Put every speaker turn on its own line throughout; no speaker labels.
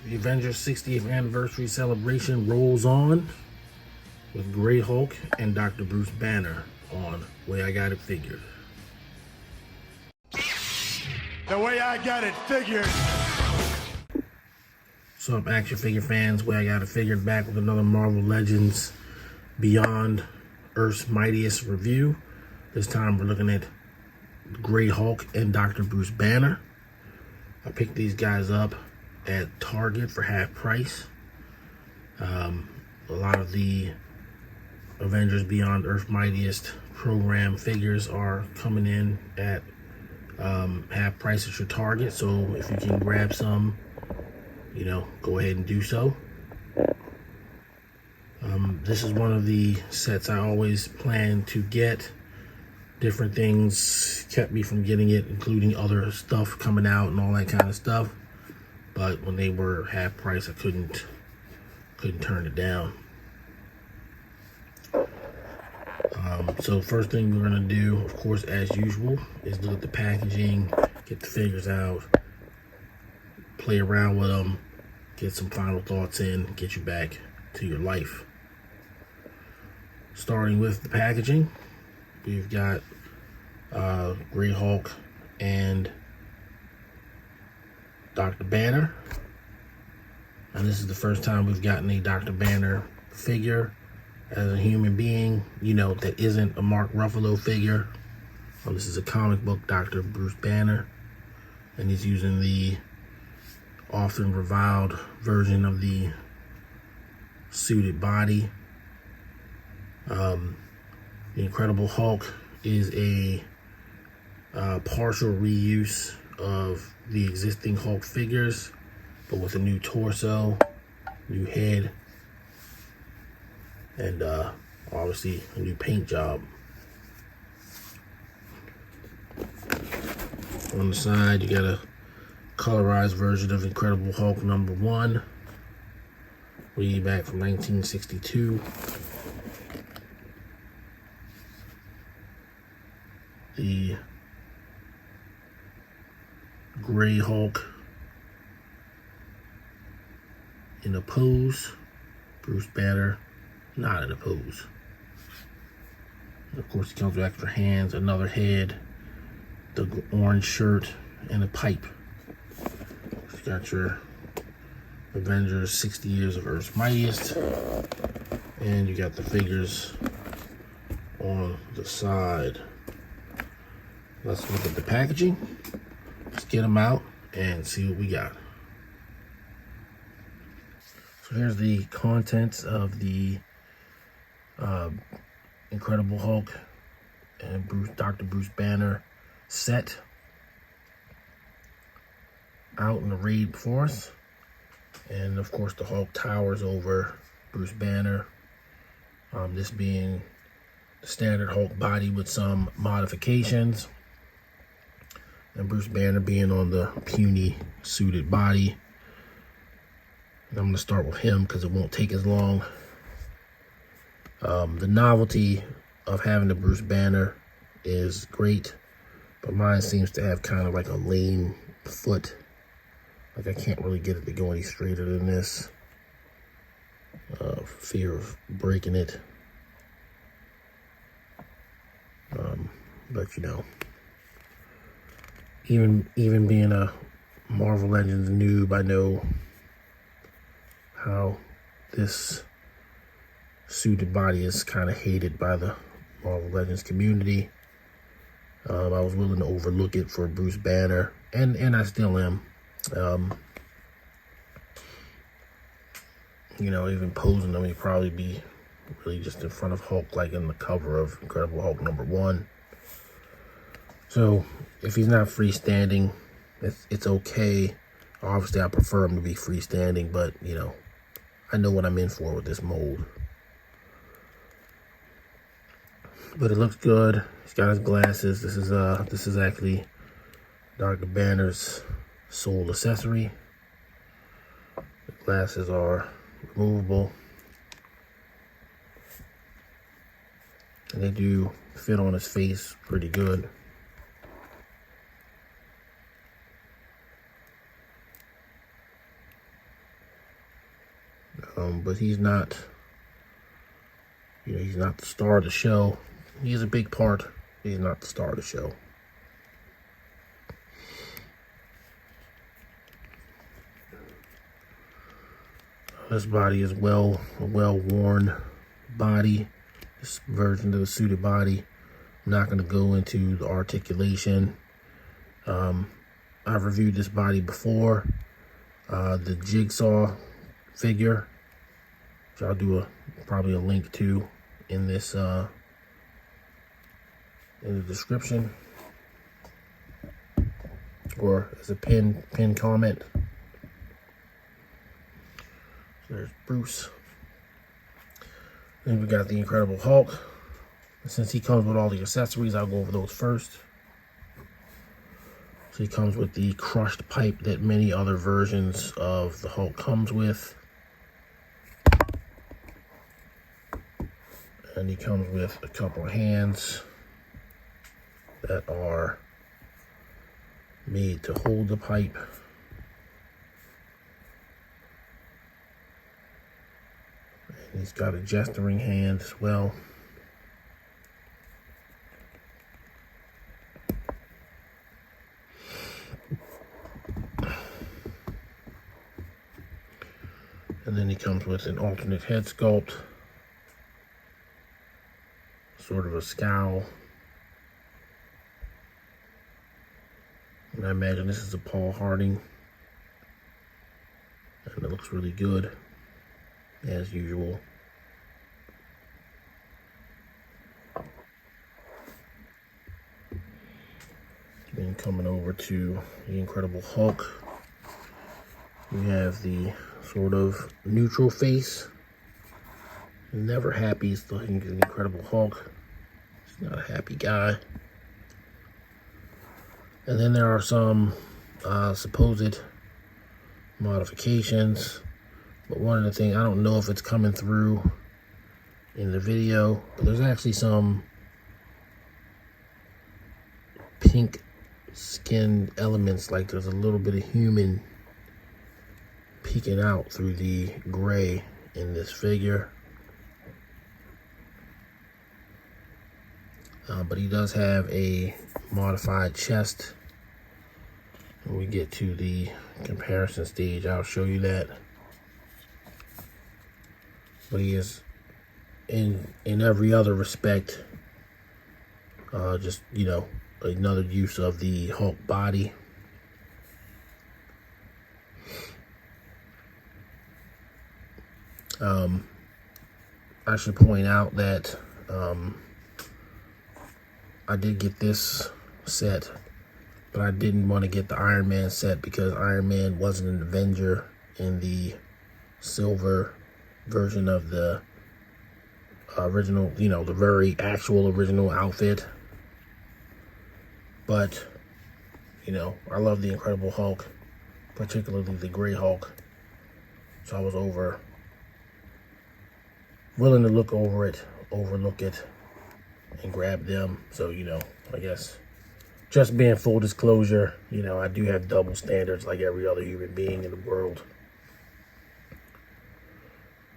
The Avengers 60th anniversary celebration rolls on with Grey Hulk and Dr. Bruce Banner on Way I Got It Figured.
The way I got it figured.
What's up, action figure fans? Way I Got It Figured, back with another Marvel Legends Beyond Earth's Mightiest review. This time we're looking at Grey Hulk and Dr. Bruce Banner. I picked these guys up at Target for half price. A lot of the Avengers Beyond Earth Mightiest program figures are coming in at half price at your Target, so if you can grab some, go ahead and do so. This is one of the sets I always planned to get. Different things kept me from getting it, including other stuff coming out and all that kind of stuff. But when they were half price, I couldn't turn it down. So first thing we're gonna do, of course, as usual, is look at the packaging, get the figures out, play around with them, get some final thoughts in, get you back to your life. Starting with the packaging, we've got Grey Hulk and Dr. Banner. And this is the first time we've gotten a Dr. Banner figure as a human being, that isn't a Mark Ruffalo figure. This is a comic book Dr. Bruce Banner, and he's using the often reviled version of the suited body. The Incredible Hulk is a partial reuse of the existing Hulk figures, but with a new torso, new head, and obviously a new paint job. On the side, you got a colorized version of Incredible Hulk #1, way back from 1962. The Grey Hulk in a pose, Bruce Banner not in a pose. And of course, he comes with extra hands, another head, the orange shirt, and a pipe. You got your Avengers 60 Years of Earth's Mightiest, and you got the figures on the side. Let's look at the packaging. Let's get them out and see what we got. So here's the contents of the Incredible Hulk and Dr. Bruce Banner set out in the raid for us. And of course the Hulk towers over Bruce Banner. This being the standard Hulk body with some modifications, and Bruce Banner being on the puny suited body. And I'm going to start with him because it won't take as long. The novelty of having the Bruce Banner is great, but mine seems to have kind of like a lame foot. Like I can't really get it to go any straighter than this. Fear of breaking it. But even being a Marvel Legends noob, I know how this suited body is kind of hated by the Marvel Legends community. I was willing to overlook it for Bruce Banner, and I still am. Even posing them, he'd probably be really just in front of Hulk, like in the cover of Incredible Hulk #1. So if he's not freestanding, it's okay. Obviously, I prefer him to be freestanding, but I know what I'm in for with this mold. But it looks good. He's got his glasses. This is actually Dr. Banner's sole accessory. The glasses are removable, and they do fit on his face pretty good. but he's not, he's not the star of the show. He is a big part. He's not the star of the show. This body is a well-worn body. This version of the suited body. I'm not going to go into the articulation. I've reviewed this body before. The Jigsaw figure, which I'll do probably a link to in this in the description, or as a pin comment. So there's Bruce. Then we got the Incredible Hulk. Since he comes with all the accessories, I'll go over those first. So he comes with the crushed pipe that many other versions of the Hulk comes with. And he comes with a couple of hands that are made to hold the pipe. And he's got a gesturing hand as well. And then he comes with an alternate head sculpt, sort of a scowl. And I imagine this is a Paul Harding. And it looks really good, as usual. Then coming over to the Incredible Hulk, we have the sort of neutral face. Never happy. He's looking at the Incredible Hulk. He's not a happy guy. And then there are some supposed modifications. But one of the things, I don't know if it's coming through in the video, but there's actually some pink skinned elements, like there's a little bit of human peeking out through the gray in this figure. But he does have a modified chest. When we get to the comparison stage, I'll show you that. But he is in every other respect just, another use of the Hulk body. I should point out that I did get this set, but I didn't want to get the Iron Man set because Iron Man wasn't an Avenger in the silver version of the original, the very actual original outfit. But, I love the Incredible Hulk, particularly the Gray Hulk. So I was willing to overlook it, and grab them. So, I guess just being full disclosure, I do have double standards like every other human being in the world.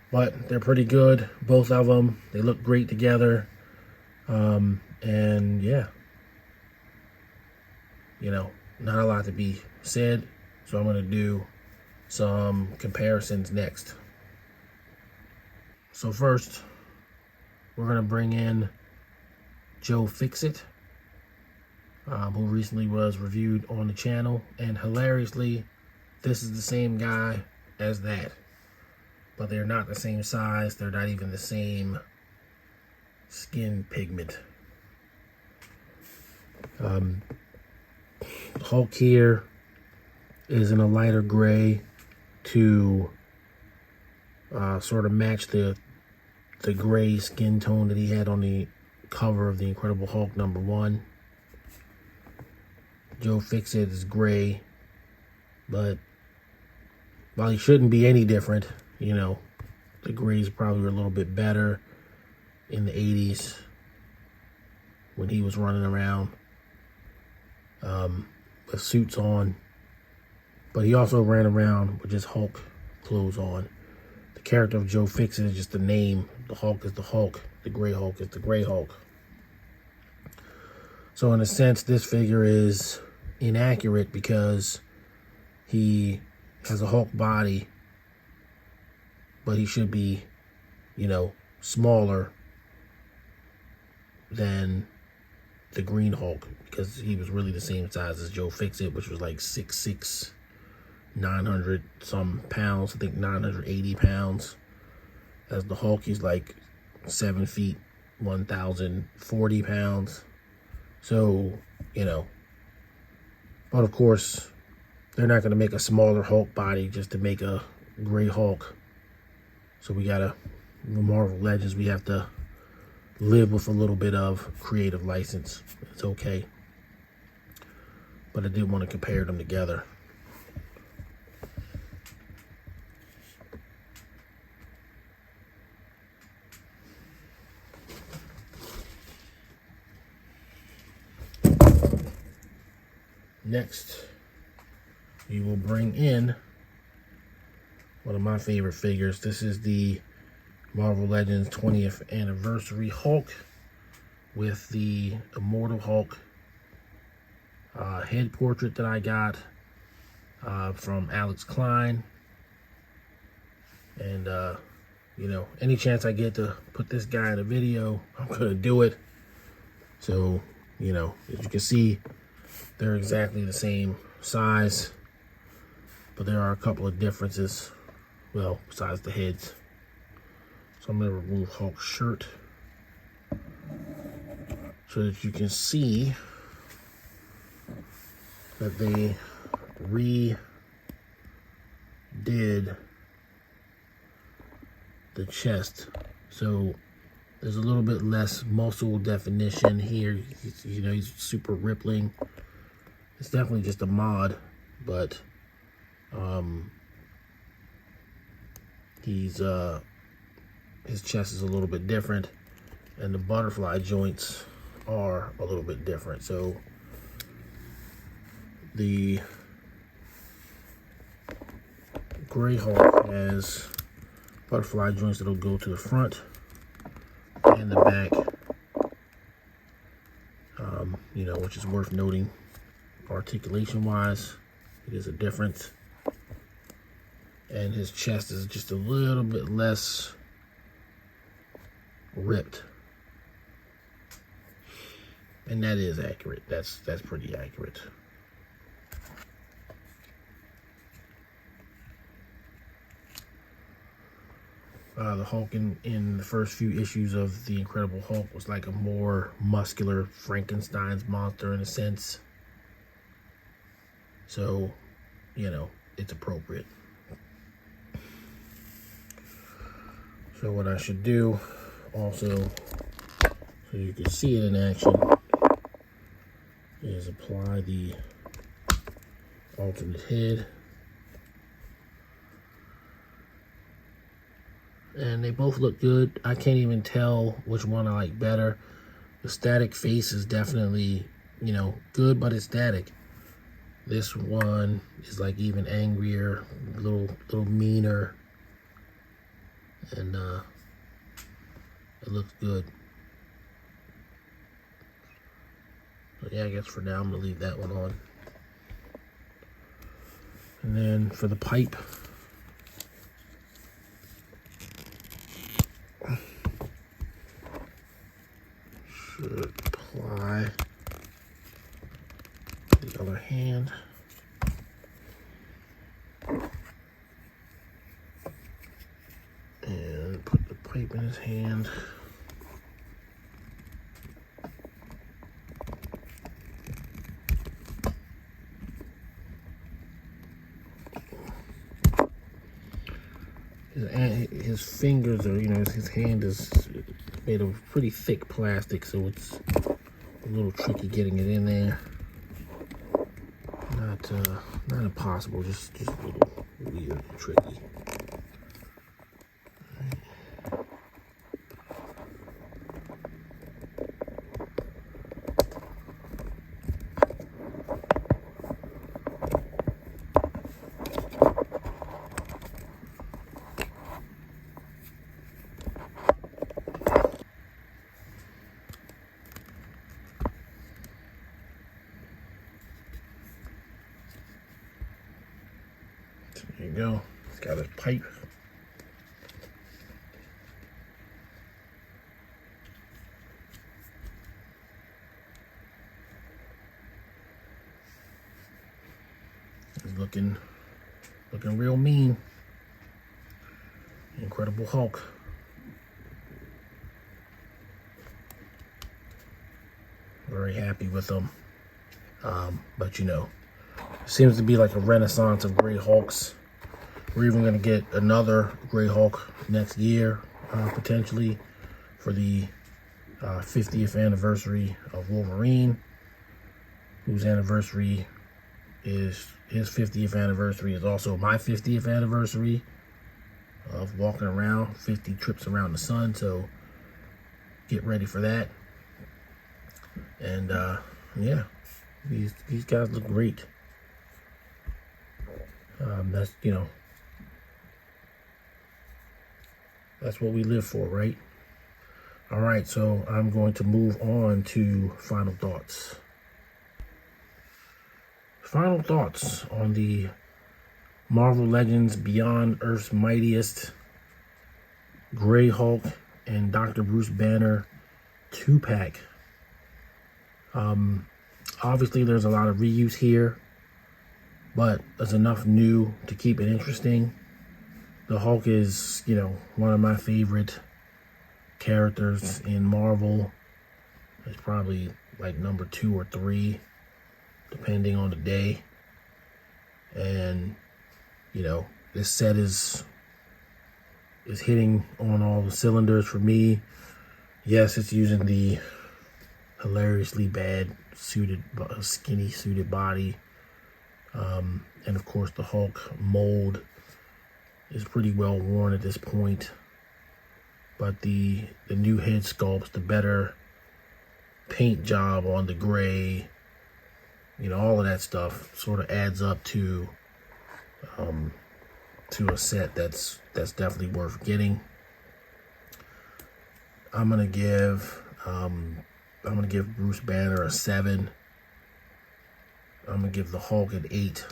But they're pretty good, both of them. They look great together. And yeah, not a lot to be said. So I'm going to do some comparisons next. So first, we're going to bring in Joe Fixit, who recently was reviewed on the channel. And hilariously, this is the same guy as that. But they're not the same size. They're not even the same skin pigment. Hulk here is in a lighter gray to sort of match the gray skin tone that he had on the cover of the Incredible Hulk #1. Joe Fixit is gray, but while he shouldn't be any different, the grays probably were a little bit better in the 80s when he was running around with suits on. But he also ran around with just Hulk clothes on. The character of Joe Fixit is just the name. The Hulk is the Hulk. The Gray Hulk is the Gray Hulk. So in a sense, this figure is inaccurate because he has a Hulk body, but he should be, you know, smaller than the Green Hulk, because he was really the same size as Joe Fixit, which was like 6'6", 900 some pounds. I think 980 pounds. As the Hulk, he's like 7 feet, 1,040 pounds. So, you know, but of course, they're not going to make a smaller Hulk body just to make a Gray Hulk. So we got to, Marvel Legends, we have to live with a little bit of creative license. It's okay. But I did want to compare them together. Next, we will bring in one of my favorite figures. This is the Marvel Legends 20th Anniversary Hulk with the Immortal Hulk head portrait that I got from Alex Klein. And, you know, any chance I get to put this guy in a video, I'm going to do it. So, you know, as you can see, they're exactly the same size, but there are a couple of differences, well, besides the heads. So I'm going to remove Hulk's shirt so that you can see that they redid the chest. So there's a little bit less muscle definition here. You know, he's super rippling. It's definitely just a mod, but his chest is a little bit different, and the butterfly joints are a little bit different. So the Gray Hulk has butterfly joints that'll go to the front and the back, you know, which is worth noting. Articulation wise, it is a difference, and his chest is just a little bit less ripped, and that is accurate. That's pretty accurate. The Hulk in the first few issues of the Incredible Hulk was like a more muscular Frankenstein's monster in a sense. So, you know, it's appropriate. So what I should do also, so you can see it in action, is apply the alternate head. And they both look good. I can't even tell which one I like better. The static face is definitely, you know, good, but it's static. This one is like even angrier, a little meaner, and it looks good. So yeah, I guess for now I'm gonna leave that one on. And then for the pipe, should apply the other hand. And put the pipe in his hand. His fingers are, you know, his hand is made of pretty thick plastic, so it's a little tricky getting it in there. Not impossible, just a little weird and tricky. There you go. He's got his pipe. He's looking real mean. Incredible Hulk. Very happy with him. But you know, seems to be like a renaissance of Gray Hulks. We're even going to get another Gray Hulk next year, potentially, for the 50th anniversary of Wolverine, whose anniversary is, his 50th anniversary is also my 50th anniversary of walking around, 50 trips around the sun, so get ready for that. And yeah, these guys look great. That's, you know, that's what we live for, right? All right, so I'm going to move on to final thoughts. Final thoughts on the Marvel Legends Beyond Earth's Mightiest, Gray Hulk, and Dr. Bruce Banner 2-pack. Obviously, there's a lot of reuse here, but there's enough new to keep it interesting. The Hulk is, you know, one of my favorite characters in Marvel. It's probably like number 2 or 3, depending on the day. And, you know, this set is hitting on all the cylinders for me. Yes, it's using the hilariously bad skinny suited body. And of course the Hulk mold is pretty well worn at this point. But the new head sculpts, the better paint job on the gray, you know, all of that stuff sort of adds up to a set that's definitely worth getting. I'm gonna give Bruce Banner a 7. I'm gonna give the Hulk an 8,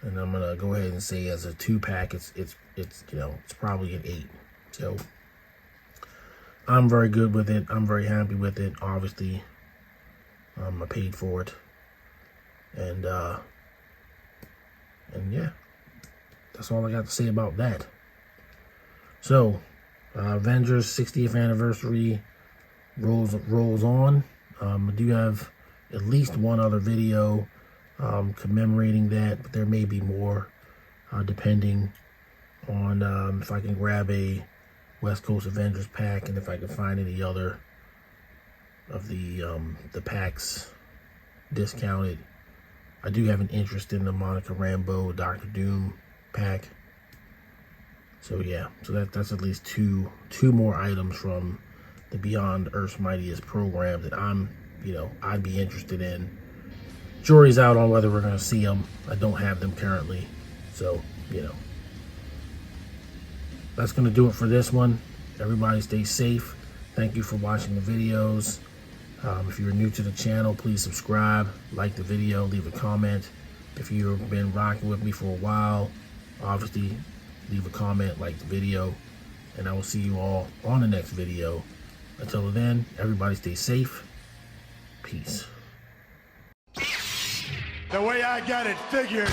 and I'm gonna go ahead and say as a 2-pack, it's you know, it's probably an 8. So I'm very good with it. I'm very happy with it. Obviously, I paid for it, and yeah, that's all I got to say about that. So, Avengers 60th anniversary rolls on. I do have at least one other video commemorating that, but there may be more, depending on if I can grab a West Coast Avengers pack and if I can find any other of the packs discounted. I do have an interest in the Monica Rambeau Doctor Doom pack. So yeah, so that's at least two more items from the Beyond Earth's Mightiest program that I'd be interested in. Jury's out on whether we're going to see them. I don't have them currently, so you know. That's going to do it for this one. Everybody stay safe. Thank you for watching the videos. If you're new to the channel, please subscribe, like the video, leave a comment. If you've been rocking with me for a while, obviously leave a comment, like the video, and I will see you all on the next video. Until then, everybody stay safe. Peace.
The way I got it figured.